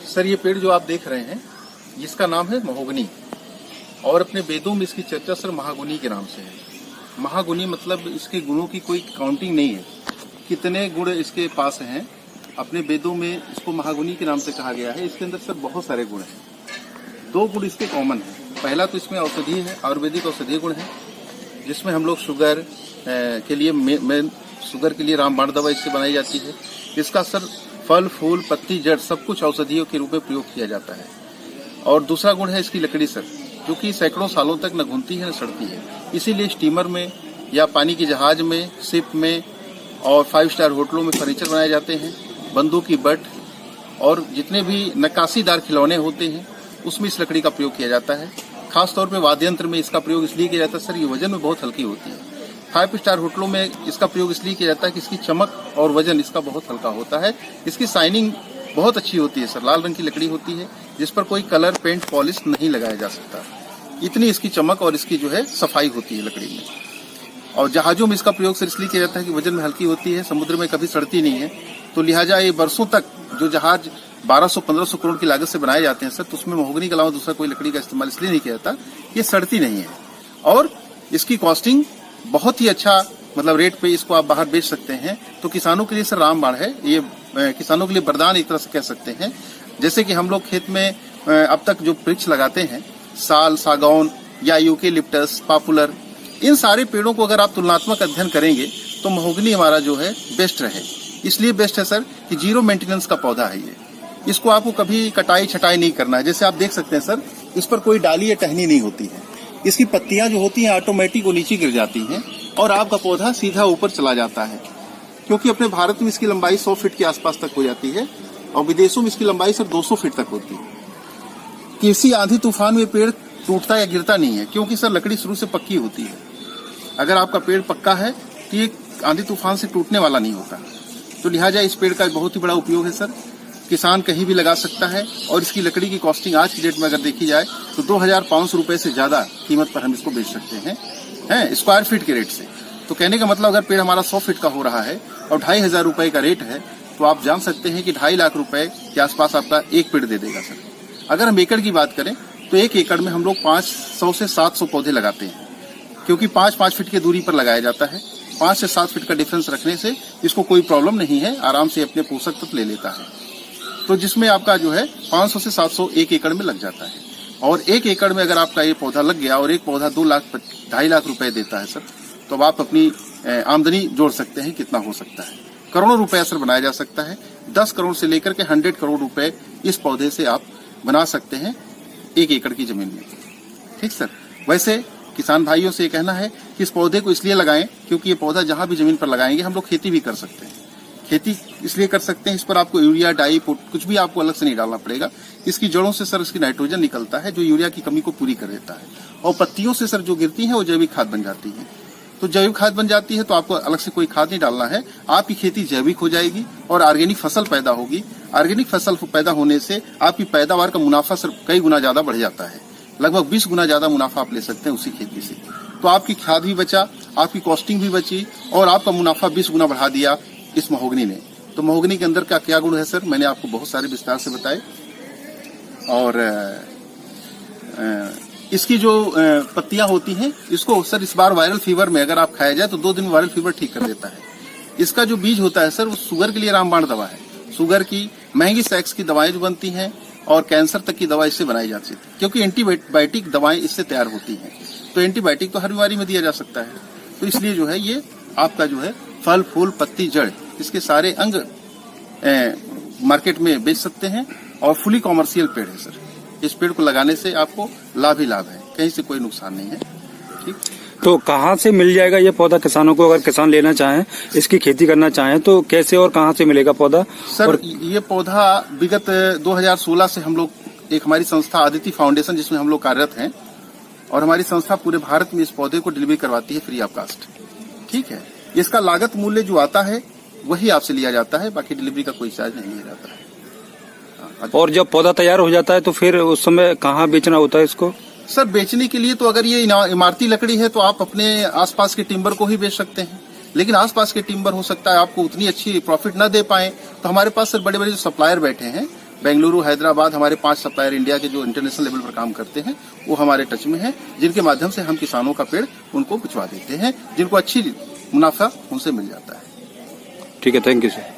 Sir ये पेड़ जो आप देख रहे हैं इसका नाम है महोगनी और अपने वेदों में इसकी चर्चा सर महागुनी के नाम से है। महागुनी मतलब इसके गुणों की कोई काउंटिंग नहीं है, कितने गुण इसके पास हैं। अपने वेदों में इसको महागुनी के नाम से कहा गया है। इसके अंदर सर बहुत सारे गुण हैं। 2 गुण इसके कॉमन है। पहला तो इसमें औषधि है, आयुर्वेदिक औषधीय गुण है, जिसमें हम लोग शुगर के लिए शुगर के लिए रामबाण दवा इससे बनाई जाती है। इसका सर फल फूल पत्ती जड़ सब कुछ औषधियों के रूप में प्रयोग किया जाता है। और दूसरा गुण है इसकी लकड़ी सर, जो कि सैकड़ों सालों तक न घुलती है न सड़ती है। इसीलिए स्टीमर में या पानी की जहाज में, शिप में और 5 स्टार होटलों में फर्नीचर बनाए जाते हैं। बंदूक की बट और जितने भी नक्काशीदार खिलौने होते हैं उसमें इस लकड़ी का प्रयोग किया जाता है। खासतौर पर वाद्य यंत्र में इसका प्रयोग इसलिए किया जाता है सर, ये वजन में बहुत हल्की होती है। 5 स्टार होटलों में इसका प्रयोग इसलिए किया जाता है कि इसकी चमक और वजन इसका बहुत हल्का होता है। इसकी शाइनिंग बहुत अच्छी होती है सर, लाल रंग की लकड़ी होती है जिस पर कोई कलर पेंट पॉलिश नहीं लगाया जा सकता। इतनी इसकी चमक और इसकी जो है सफाई होती है लकड़ी में। और जहाजों में इसका प्रयोग सर इसलिए किया जाता है कि वजन में हल्की होती है, समुद्र में कभी सड़ती नहीं है। तो लिहाजा ये वर्षों तक जो जहाज 1200-1500 करोड़ की लागत से बनाए जाते हैं सर, तो उसमें महोगनी के अलावा दूसरा कोई लकड़ी का इस्तेमाल इसलिए नहीं किया जाता, ये सड़ती नहीं है। और इसकी कॉस्टिंग बहुत ही अच्छा मतलब रेट पे इसको आप बाहर बेच सकते हैं। तो किसानों के लिए सर रामबाण है, ये किसानों के लिए वरदान एक तरह से कह सकते हैं। जैसे कि हम लोग खेत में अब तक जो वृक्ष लगाते हैं, साल, सागौन या यूकेलिप्टस, पॉपुलर, इन सारे पेड़ों को अगर आप तुलनात्मक अध्ययन करेंगे तो महोगनी हमारा जो है बेस्ट रहे। इसलिए बेस्ट है सर कि 0 मेंटेनेंस का पौधा है ये। इसको आपको कभी कटाई छटाई नहीं करना है। जैसे आप देख सकते हैं सर, इस पर कोई डाली या टहनी नहीं होती है। इसकी पत्तियां जो होती हैं ऑटोमेटिक वो नीचे गिर जाती हैं और आपका पौधा सीधा ऊपर चला जाता है। क्योंकि अपने भारत में इसकी लंबाई 100 फीट के आसपास तक हो जाती है और विदेशों में इसकी लंबाई सिर्फ 200 फीट तक होती है। किसी आंधी तूफान में पेड़ टूटता या गिरता नहीं है, क्योंकि सर लकड़ी शुरू से पक्की होती है। अगर आपका पेड़ पक्का है तो ये आंधी तूफान से टूटने वाला नहीं होता। तो लिहाजा इस पेड़ का बहुत ही बड़ा उपयोग है सर, किसान कहीं भी लगा सकता है। और इसकी लकड़ी की कॉस्टिंग आज की डेट में अगर देखी जाए तो 2500 रुपए से ज्यादा कीमत पर हम इसको बेच सकते हैं स्क्वायर फीट के रेट से। तो कहने का मतलब अगर पेड़ हमारा 100 फीट का हो रहा है और 2500 रुपए का रेट है, तो आप जान सकते हैं कि 2.5 लाख रुपए के आसपास आपका एक पेड़ दे देगा सर। अगर हम एकड़ की बात करें तो 1 एकड़ में हम लोग 500 से 700 पौधे लगाते हैं, क्योंकि 5-5 फीट की दूरी पर लगाया जाता है। 5 से 7 फीट का डिफरेंस रखने से इसको कोई प्रॉब्लम नहीं है, आराम से अपने पोषक तत्व ले लेता है। तो जिसमें आपका जो है 500 से 700 1 एकड़ में लग जाता है। और 1 एकड़ में अगर आपका ये पौधा लग गया और एक पौधा 2.5 लाख रुपए देता है सर, तो आप अपनी आमदनी जोड़ सकते हैं कितना हो सकता है। करोड़ों रुपए सर बनाया जा सकता है। 10 करोड़ से लेकर के 100 करोड़ रुपए इस पौधे से आप बना सकते हैं 1 एकड़ की जमीन में। ठीक सर। वैसे किसान भाइयों से ये कहना है कि इस पौधे को इसलिए लगाएं क्योंकि ये पौधा जहां भी जमीन पर लगाएंगे हम लोग खेती भी कर सकते हैं। खेती इसलिए कर सकते हैं, इस पर आपको यूरिया, डाई, कुछ भी आपको अलग से नहीं डालना पड़ेगा। इसकी जड़ों से सर इसकी नाइट्रोजन निकलता है जो यूरिया की कमी को पूरी कर देता है। और पत्तियों से सर जो गिरती है वो जैविक खाद बन जाती है। तो जैविक खाद बन जाती है तो आपको अलग से कोई खाद नहीं डालना है। आपकी खेती जैविक हो जाएगी और ऑर्गेनिक फसल पैदा होगी। ऑर्गेनिक फसल पैदा होने से आपकी पैदावार का मुनाफा सर कई गुना ज्यादा बढ़ जाता है। लगभग 20 गुना ज्यादा मुनाफा आप ले सकते हैं उसी खेती से। तो आपकी खाद भी बचा, आपकी कॉस्टिंग भी बची और आपका मुनाफा 20 गुना बढ़ा दिया इस महोगनी ने। तो महोगनी के अंदर का क्या गुण है सर, मैंने आपको बहुत सारे विस्तार से बताए। और इसकी जो पत्तियां होती हैं, इसको सर इस बार वायरल फीवर में अगर आप खाया जाए तो 2 दिन वायरल फीवर ठीक कर देता है। इसका जो बीज होता है सर वो शुगर के लिए रामबाण दवा है। शुगर की महंगी सेक्स की दवाएं जो बनती हैं और कैंसर तक की दवा इससे बनाई जाती है, क्योंकि एंटीबायोटिक दवाएं इससे तैयार होती हैं। तो एंटीबायोटिक तो हर बीमारी में दिया जा सकता है। तो इसलिए जो है ये आपका जो है फल फूल पत्ती जड़ इसके सारे अंग मार्केट में बेच सकते हैं और फुली कॉमर्शियल पेड़ है सर। इस पेड़ को लगाने से आपको लाभ ही लाभ है, कहीं से कोई नुकसान नहीं है। ठीक। तो कहाँ से मिल जाएगा ये पौधा किसानों को? अगर किसान लेना चाहें, इसकी खेती करना चाहें तो कैसे और कहाँ से मिलेगा पौधा? सर ये पौधा विगत 2016 से हम लोग एक हमारी संस्था आदित्य फाउंडेशन जिसमें हम लोग कार्यरत हैं और हमारी संस्था पूरे भारत में इस पौधे को डिलीवरी करवाती है फ्री ऑफ कास्ट। ठीक है। इसका लागत मूल्य जो आता है वही आपसे लिया जाता है, बाकी डिलीवरी का कोई चार्ज नहीं लिया जाता है। और जब पौधा तैयार हो जाता है तो फिर उस समय कहाँ बेचना होता है इसको? सर बेचने के लिए तो अगर ये इमारती लकड़ी है तो आप अपने आसपास के टिम्बर को ही बेच सकते हैं, लेकिन आसपास के टिम्बर हो सकता है आपको उतनी अच्छी प्रॉफिट ना दे पाए। तो हमारे पास सर बड़े बड़े जो सप्लायर बैठे हैं, बेंगलुरु, हैदराबाद, हमारे 5 सप्लायर इंडिया के जो इंटरनेशनल लेवल पर काम करते हैं वो हमारे टच में है, जिनके माध्यम से हम किसानों का पेड़ उनको भिजवा देते हैं, जिनको अच्छी मुनाफा उनसे मिल जाता है। ठीक है, थैंक यू सर।